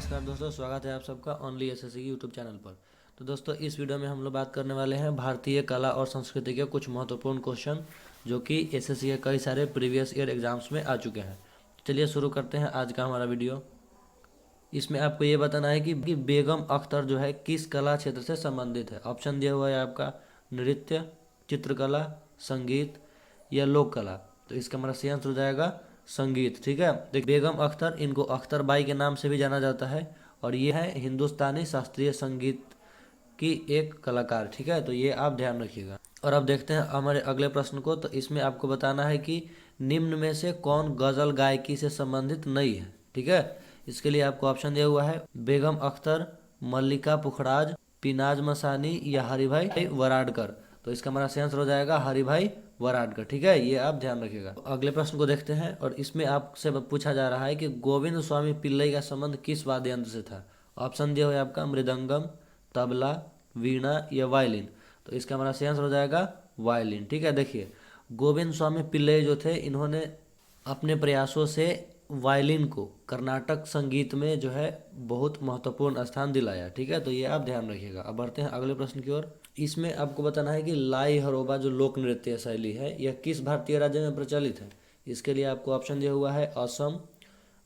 नमस्कार दोस्तों, स्वागत है आप सबका ओनली एसएससी की यूट्यूब चैनल पर। तो दोस्तों, इस वीडियो में हम लोग बात करने वाले हैं भारतीय कला और संस्कृति के कुछ महत्वपूर्ण क्वेश्चन जो कि एसएससी के कई सारे प्रीवियस ईयर एग्जाम्स में आ चुके हैं। चलिए शुरू करते हैं आज का हमारा वीडियो। इसमें आपको ये बताना है कि बेगम अख्तर जो है किस कला क्षेत्र से संबंधित है। ऑप्शन दिया हुआ है आपका नृत्य, चित्रकला, संगीत या लोक कला। तो इसका हमारा सही आंसर हो जाएगा संगीत। ठीक है, देखिए बेगम अख्तर, इनको अख्तर बाई के नाम से भी जाना जाता है और ये है हिंदुस्तानी शास्त्रीय संगीत की एक कलाकार। ठीक है, तो ये आप ध्यान रखिएगा। और अब देखते हैं हमारे अगले प्रश्न को। तो इसमें आपको बताना है कि निम्न में से कौन गजल गायकी से संबंधित नहीं है। ठीक है, इसके लिए आपको ऑप्शन दिया हुआ है बेगम अख्तर, मल्लिका पुखराज, पिनाज मसानी या हरिभाई वराडकर। तो इसका हमारा सही आंसर हो जाएगा हरिभाई वराडकर। ठीक है, ये आप ध्यान रखिएगा। अगले प्रश्न को देखते हैं और इसमें आपसे पूछा जा रहा है कि गोविंद स्वामी पिल्लई का संबंध किस वाद्य यंत्र से था। ऑप्शन दिया हुआ है आपका मृदंगम, तबला, वीणा या वायलिन। तो इसका हमारा सही आंसर हो जाएगा वायलिन। ठीक है, देखिए गोविंद स्वामी पिल्लई जो थे, इन्होंने अपने प्रयासों से वायलिन को कर्नाटक संगीत में जो है बहुत महत्वपूर्ण स्थान दिलाया। ठीक है, तो ये आप ध्यान रखिएगा। अब बढ़ते हैं अगले प्रश्न की ओर। इसमें आपको बताना है कि लाई हरोबा जो लोक नृत्य शैली है यह किस भारतीय राज्य में प्रचलित है। इसके लिए आपको ऑप्शन दिया हुआ है असम,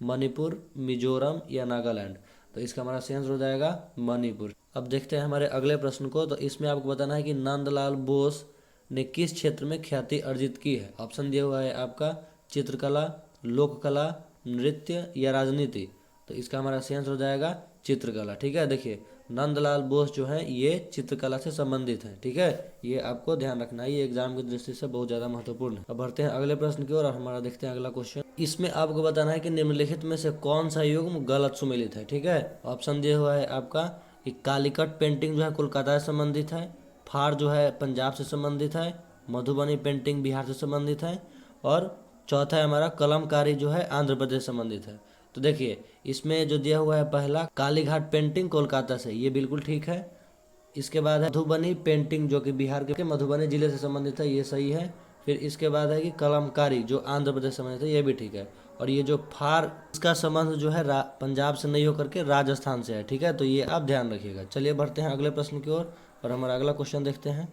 मणिपुर, मिजोरम या नागालैंड। तो इसका हमारा सही आंसर हो जाएगा मणिपुर। अब देखते हैं हमारे अगले प्रश्न को। तो इसमें आपको बताना है कि नंदलाल बोस ने किस क्षेत्र में ख्याति अर्जित की है। ऑप्शन दिया हुआ है आपका चित्रकला, लोक कला, नृत्य या राजनीति। तो इसका हमारा सही आंसर हो जाएगा चित्रकला। ठीक है, देखिए नंदलाल बोस जो है ये चित्रकला से संबंधित है। ठीक है, ये आपको ध्यान रखना है, ये एग्जाम की दृष्टि से बहुत ज्यादा महत्वपूर्ण है। अब बढ़ते हैं अगले प्रश्न की ओर और हमारा देखते हैं अगला क्वेश्चन। इसमें आपको बताना है कि निम्नलिखित में से कौन सा युग्म गलत सुमेलित है। ठीक है, ऑप्शन दिया हुआ है आपका कि कालीकट पेंटिंग जो है कोलकाता से संबंधित है, फार जो है पंजाब से संबंधित है, मधुबनी पेंटिंग बिहार से संबंधित है और चौथा है हमारा कलमकारी जो है आंध्र प्रदेश से संबंधित है। तो देखिए इसमें जो दिया हुआ है पहला कालीघाट पेंटिंग कोलकाता से, ये बिल्कुल ठीक है। इसके बाद है मधुबनी पेंटिंग जो कि बिहार के मधुबनी जिले से संबंधित है, ये सही है। फिर इसके बाद है कि कलमकारी जो आंध्र प्रदेश से संबंधित है, ये भी ठीक है। और ये जो फार, इसका संबंध जो है पंजाब से नहीं होकर के राजस्थान से है। ठीक है, तो ये आप ध्यान रखिएगा। चलिए बढ़ते हैं अगले प्रश्न की ओर और हमारा अगला क्वेश्चन देखते हैं।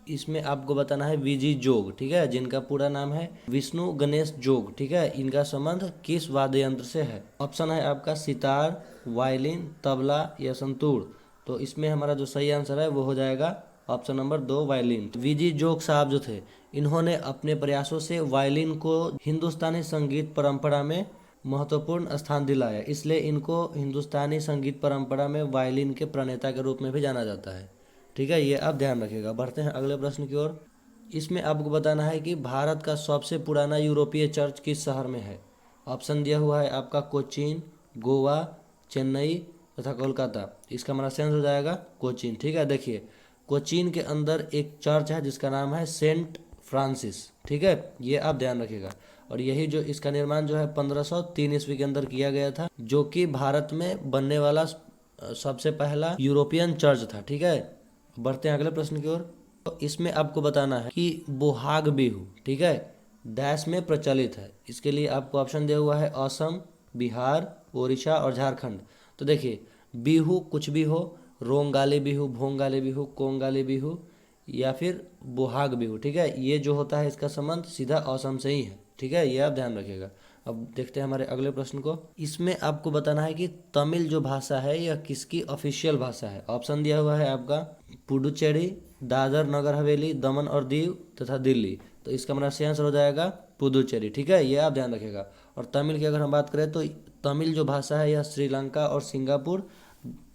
इसमें आपको बताना है वीजी जोग। ठीक है, जिनका पूरा नाम है विष्णु गणेश जोग। ठीक है, इनका संबंध किस वाद्य यंत्र से है। ऑप्शन है आपका सितार, वायलिन, तबला या संतूर। तो इसमें हमारा जो सही आंसर है वो हो जाएगा ऑप्शन नंबर 2 वायलिन। वीजी जोग साहब जो थे, इन्होंने अपने प्रयासों से वायलिन को हिंदुस्तानी संगीत परंपरा में महत्वपूर्ण स्थान दिलाया, इसलिए इनको हिंदुस्तानी संगीत परंपरा में वायलिन के प्रणेता के रूप में भी जाना जाता है। ठीक है, ये आप ध्यान रखिएगा। बढ़ते हैं अगले प्रश्न की ओर। इसमें आपको बताना है कि भारत का सबसे पुराना यूरोपीय चर्च किस शहर में है। ऑप्शन दिया हुआ है आपका कोचीन, गोवा, चेन्नई तथा कोलकाता। इसका हमारा सेंस हो जाएगा कोचीन। ठीक है, देखिए कोचीन के अंदर एक चर्च है जिसका नाम है सेंट फ्रांसिस। ठीक है, ये आप ध्यान रखिएगा। और यही जो इसका निर्माण जो है 1503 ईस्वी के अंदर किया गया था, जो कि भारत में बनने वाला सबसे पहला यूरोपियन चर्च था। ठीक है, बढ़ते हैं अगले प्रश्न की ओर। तो इसमें आपको बताना है कि बोहाग बिहू, ठीक है, डैश में प्रचलित है। इसके लिए आपको ऑप्शन दिया हुआ है असम, बिहार, उड़ीसा और झारखंड। तो देखिए बिहू कुछ भी हो, रोंगाली बिहू, भोंगाली बिहू, कोंगाली बिहू या फिर बोहाग बिहू। ठीक है, ये जो होता है इसका संबंध सीधा असम से ही है। ठीक है, ये आप ध्यान रखिएगा। अब देखते हैं हमारे अगले प्रश्न को। इसमें आपको बताना है कि तमिल जो भाषा है यह किसकी ऑफिशियल भाषा है। ऑप्शन दिया हुआ है आपका पुडुचेरी, दादर नगर हवेली, दमन और दीव तथा दिल्ली। तो इसका हमारा सही आंसर हो जाएगा पुडुचेरी। ठीक है, ये आप ध्यान रखिएगा। और तमिल की अगर हम बात करें तो तमिल जो भाषा है यह श्रीलंका और सिंगापुर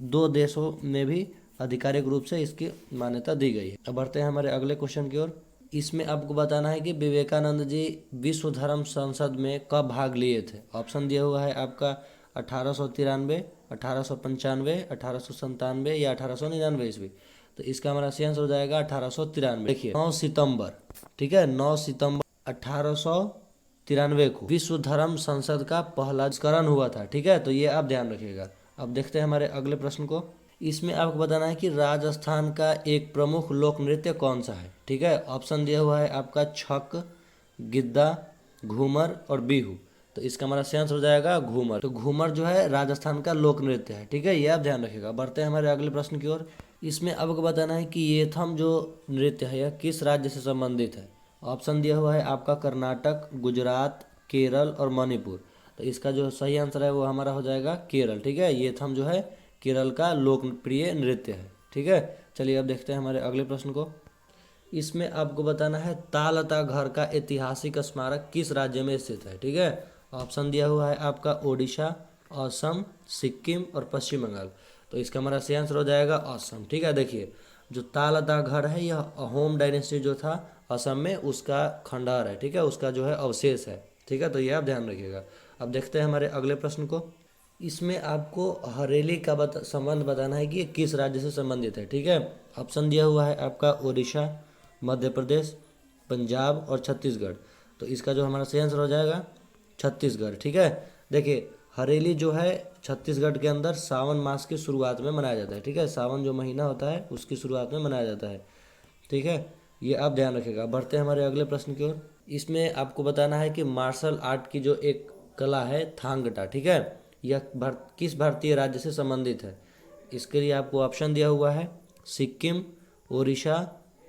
दो देशों में भी आधिकारिक रूप से इसकी मान्यता दी गई है। अब बढ़ते हैं हमारे अगले क्वेश्चन की ओर। इसमें आपको बताना है कि विवेकानंद जी विश्व धर्म संसद में कब भाग लिए थे। ऑप्शन दिया हुआ है आपका 1893, 1895, 1897 या 1899 ईस्वी। तो इसका हमारा सही आंसर हो जाएगा 1893। देखिए 9 सितंबर, ठीक है, 9 सितंबर 1893 को विश्व धर्म संसद का पहला संस्करण हुआ था। ठीक है, तो ये आप ध्यान रखिएगा। अब देखते हैं हमारे अगले प्रश्न को। इसमें आपको बताना है कि राजस्थान का एक प्रमुख लोक नृत्य कौन सा है। ठीक है, ऑप्शन दिया हुआ है आपका छक, गिद्दा, घूमर और बिहू। तो तो इसका हमारा सही आंसर हो जाएगा घूमर। तो घूमर जो है राजस्थान का लोक नृत्य है, ठीक है, ये आप ध्यान रखिएगा। बढ़ते हैं हमारे अगले प्रश्न की ओर। इसमें आपको बताना है कि ये थम जो नृत्य है यह किस राज्य से संबंधित है। ऑप्शन दिया हुआ है आपका कर्नाटक, गुजरात, केरल और मणिपुर। तो इसका जो सही आंसर है वो हमारा हो जाएगा केरल, ठीक है। ये थम जो है केरल का लोकप्रिय नृत्य है, ठीक है। चलिए अब देखते हैं हमारे अगले प्रश्न को। इसमें आपको बताना है तालता घर का ऐतिहासिक स्मारक किस राज्य में स्थित है, ठीक है। ऑप्शन दिया हुआ है आपका ओडिशा, असम, सिक्किम और पश्चिम बंगाल। तो इसका हमारा सही आंसर हो जाएगा असम, ठीक है। देखिए जो तालता घर है यह अहोम डायनेस्टी जो था असम में उसका खंडहर है, ठीक है, उसका जो है अवशेष है, ठीक है। तो ये आप ध्यान रखिएगा। अब देखते हैं हमारे अगले प्रश्न को। इसमें आपको हरेली का संबंध बताना है कि ये किस राज्य से संबंधित है, ठीक है। ऑप्शन दिया हुआ है आपका ओडिशा, मध्य प्रदेश, पंजाब और छत्तीसगढ़। तो इसका जो हमारा सही आंसर हो जाएगा छत्तीसगढ़, ठीक है। देखिए हरेली जो है छत्तीसगढ़ के अंदर सावन मास की शुरुआत में मनाया जाता है, ठीक है। सावन जो महीना होता है उसकी शुरुआत में मनाया जाता है, ठीक है, ये आप ध्यान रखिएगा। बढ़ते हैं हमारे अगले प्रश्न की ओर। इसमें आपको बताना है कि मार्शल आर्ट की जो एक कला है थांगटा, ठीक है, यह किस भारतीय राज्य से संबंधित है। इसके लिए आपको ऑप्शन दिया हुआ है सिक्किम, उड़ीसा,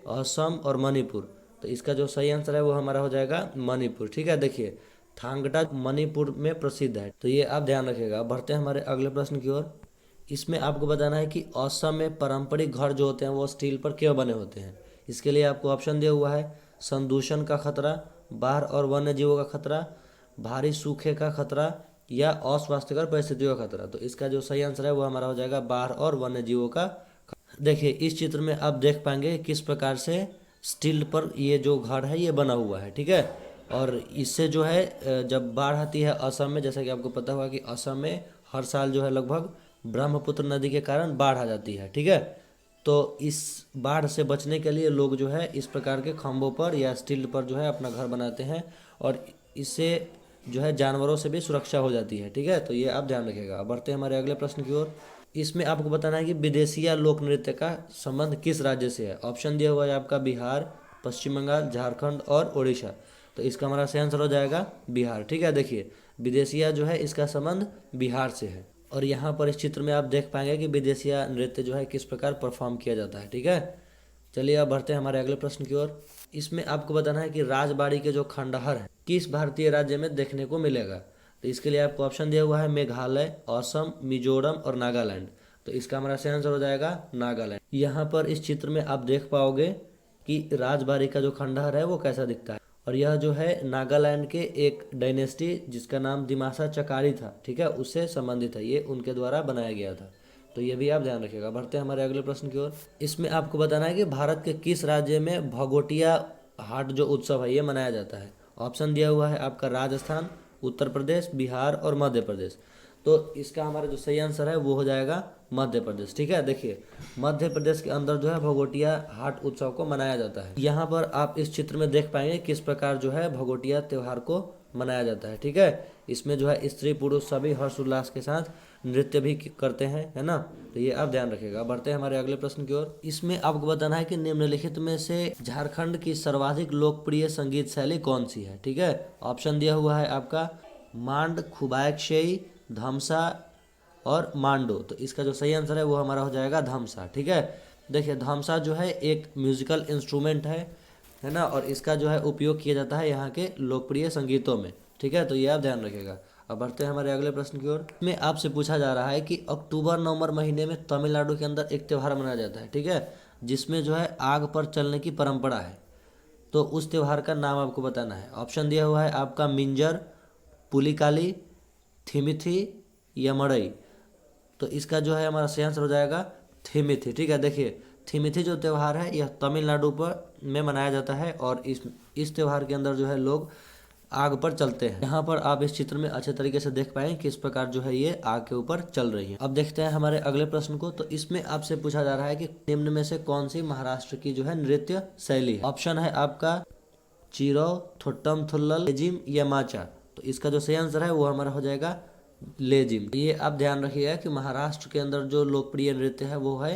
असम और मणिपुर। तो इसका जो सही आंसर है वो हमारा हो जाएगा मणिपुर, ठीक है। देखिए थांगटा मणिपुर में प्रसिद्ध है, तो ये आप ध्यान रखिएगा। बढ़ते हैं हमारे अगले प्रश्न की ओर। इसमें आपको बताना है कि असम में पारंपरिक घर जो होते हैं वो स्टील पर क्यों बने होते हैं। इसके लिए आपको ऑप्शन दिया हुआ है संदूषण का खतरा, बाढ़ और वन्य जीवों का खतरा, भारी सूखे का खतरा या अस्वास्थ्यकर परिस्थितियों का खतरा। तो इसका जो सही आंसर है वो हमारा हो जाएगा बाढ़ और वन्य जीवों का। देखिए इस चित्र में आप देख पाएंगे किस प्रकार से स्टील पर ये जो घर है ये बना हुआ है, ठीक है। और इससे जो है जब बाढ़ आती है असम में, जैसा कि आपको पता होगा कि असम में हर साल जो है लगभग ब्रह्मपुत्र नदी के कारण बाढ़ आ जाती है, ठीक है। तो इस बाढ़ से बचने के लिए लोग जो है इस प्रकार के खंभों पर या स्टील पर जो है अपना घर बनाते हैं और इससे जो है जानवरों से भी सुरक्षा हो जाती है, ठीक है। तो ये आप ध्यान रखिएगा। बढ़ते हैं हमारे अगले प्रश्न की ओर। इसमें आपको बताना है कि विदेशिया लोक नृत्य का संबंध किस राज्य से है। ऑप्शन दिया हुआ है आपका बिहार, पश्चिम बंगाल, झारखंड और उड़ीसा। तो इसका हमारा सही आंसर हो जाएगा बिहार, ठीक है। देखिए विदेशिया जो है इसका संबंध बिहार से है और यहाँ पर इस चित्र में आप देख पाएंगे कि विदेशिया नृत्य जो है किस प्रकार परफॉर्म किया जाता है, ठीक है। चलिए अब बढ़ते हैं हमारे अगले प्रश्न की ओर। इसमें आपको बताना है कि राजबाड़ी के जो खंडहर है किस भारतीय राज्य में देखने को मिलेगा। तो इसके लिए आपको ऑप्शन दिया हुआ है मेघालय, असम, मिजोरम और नागालैंड। तो इसका हमारा सही आंसर हो जाएगा नागालैंड। यहाँ पर इस चित्र में आप देख पाओगे कि राजबाड़ी का जो खंडहर है वो कैसा दिखता है और यह जो है नागालैंड के एक डायनेस्टी जिसका नाम दिमासा चकारी था, ठीक है, उससे संबंधित है। ये उनके द्वारा बनाया गया था, तो ये भी आप ध्यान रखिएगा। बढ़ते हैं हमारे अगले प्रश्न की ओर। इसमें आपको बताना है कि भारत के किस राज्य में भगोटिया हाट जो उत्सव है ये मनाया जाता है। ऑप्शन दिया हुआ है आपका राजस्थान, उत्तर प्रदेश, बिहार और मध्य प्रदेश। तो इसका हमारा जो सही आंसर है वो हो जाएगा मध्य प्रदेश, ठीक है। देखिए मध्य प्रदेश के अंदर जो है भगोटिया हाट उत्सव को मनाया जाता है। यहाँ पर आप इस चित्र में देख पाएंगे किस प्रकार जो है भगोटिया त्यौहार को मनाया जाता है, ठीक है। इसमें जो है स्त्री पुरुष सभी हर्षोल्लास के साथ नृत्य भी करते हैं, है ना। तो ये आप ध्यान रखिएगा। बढ़ते हैं हमारे अगले प्रश्न की ओर। इसमें आपको बताना है कि निम्नलिखित में से झारखंड की सर्वाधिक लोकप्रिय संगीत शैली कौन सी है, ठीक है। ऑप्शन दिया हुआ है आपका मांड, खुबाएकशेई, धमसा और मांडो। तो इसका जो सही आंसर है वो हमारा हो जाएगा धमसा, ठीक है। देखिए धमसा जो है एक म्यूजिकल इंस्ट्रूमेंट है ना, और इसका जो है उपयोग किया जाता है यहाँ के लोकप्रिय संगीतों में, ठीक है। तो ये आप ध्यान रखिएगा। अब बढ़ते हैं हमारे अगले प्रश्न की ओर। में आपसे पूछा जा रहा है कि अक्टूबर नवंबर महीने में तमिलनाडु के अंदर एक त्यौहार मनाया जाता है, ठीक है, जिसमें जो है आग पर चलने की परंपरा है। तो उस त्यौहार का नाम आपको बताना है। ऑप्शन दिया हुआ है आपका मिंजर, पुलिकाली, थिमिथी या मड़ई। तो इसका जो है हमारा सही आंसर हो जाएगा थिमिथी, ठीक है। देखिए थिमिथी जो त्यौहार है यह तमिलनाडु पर में मनाया जाता है और इस त्यौहार के अंदर जो है लोग आग पर चलते हैं। यहाँ पर आप इस चित्र में अच्छे तरीके से देख पाएंगे किस प्रकार जो है ये आग के ऊपर चल रही है। अब देखते हैं हमारे अगले प्रश्न को। तो इसमें आपसे पूछा जा रहा है कि निम्न में से कौन सी महाराष्ट्र की जो है नृत्य शैली है। ऑप्शन है आपका चिरो, थोट्टम थुल्लल, लेजिम या माचा। तो इसका जो सही आंसर है वो हमारा हो जाएगा लेजिम। ये आप ध्यान रखिएगा कि महाराष्ट्र के अंदर जो लोकप्रिय नृत्य है वो है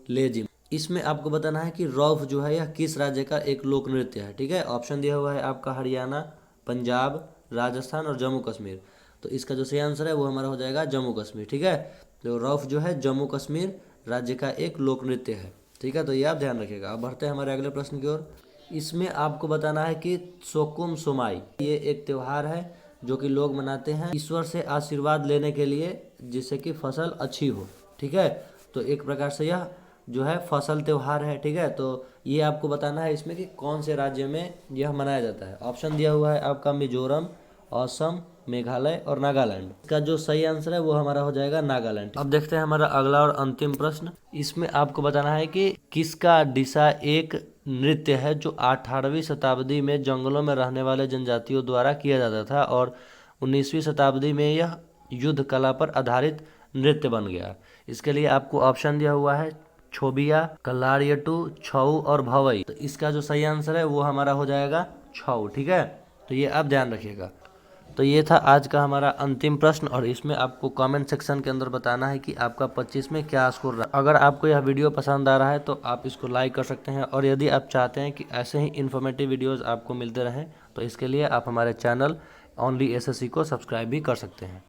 लेजिम। इसमें आपको बताना है कि रौफ जो है यह किस राज्य का एक लोक नृत्य है, ठीक है। ऑप्शन दिया हुआ है आपका हरियाणा, पंजाब, राजस्थान और जम्मू कश्मीर। तो इसका जो सही आंसर है वो हमारा हो जाएगा जम्मू कश्मीर। ठीक है, तो रौफ जो है जम्मू कश्मीर राज्य का एक लोक नृत्य है। ठीक है, तो ये आप ध्यान रखिएगा। अब बढ़ते हैं हमारे अगले प्रश्न की ओर। इसमें आपको बताना है कि सोकुम सोमाई ये एक त्यौहार है जो कि लोग मनाते हैं ईश्वर से आशीर्वाद लेने के लिए, जिससे कि फसल अच्छी हो। ठीक है, तो एक प्रकार से यह जो है फसल त्यौहार है। ठीक है, तो ये आपको बताना है इसमें कि कौन से राज्य में यह मनाया जाता है। ऑप्शन दिया हुआ है आपका मिजोरम, असम, मेघालय और नागालैंड। इसका जो सही आंसर है वो हमारा हो जाएगा नागालैंड। अब देखते हैं हमारा अगला और अंतिम प्रश्न। इसमें आपको बताना है कि किसका डिशा एक नृत्य है जो 18वीं शताब्दी में जंगलों में रहने वाले जनजातियों द्वारा किया जाता था और 19वीं शताब्दी में यह युद्ध कला पर आधारित नृत्य बन गया। इसके लिए आपको ऑप्शन दिया हुआ है छोबिया, कलारियटू, छऊ और भवई। तो इसका जो सही आंसर है वो हमारा हो जाएगा छऊ। ठीक है, तो ये आप ध्यान रखिएगा। तो ये था आज का हमारा अंतिम प्रश्न और इसमें आपको कमेंट सेक्शन के अंदर बताना है कि आपका 25 में क्या स्कोर रहा। अगर आपको यह वीडियो पसंद आ रहा है तो आप इसको लाइक कर सकते हैं और यदि आप चाहते हैं कि ऐसे ही इन्फॉर्मेटिव वीडियोस आपको मिलते रहें तो इसके लिए आप हमारे चैनल ओनली एसएससी को सब्सक्राइब भी कर सकते हैं।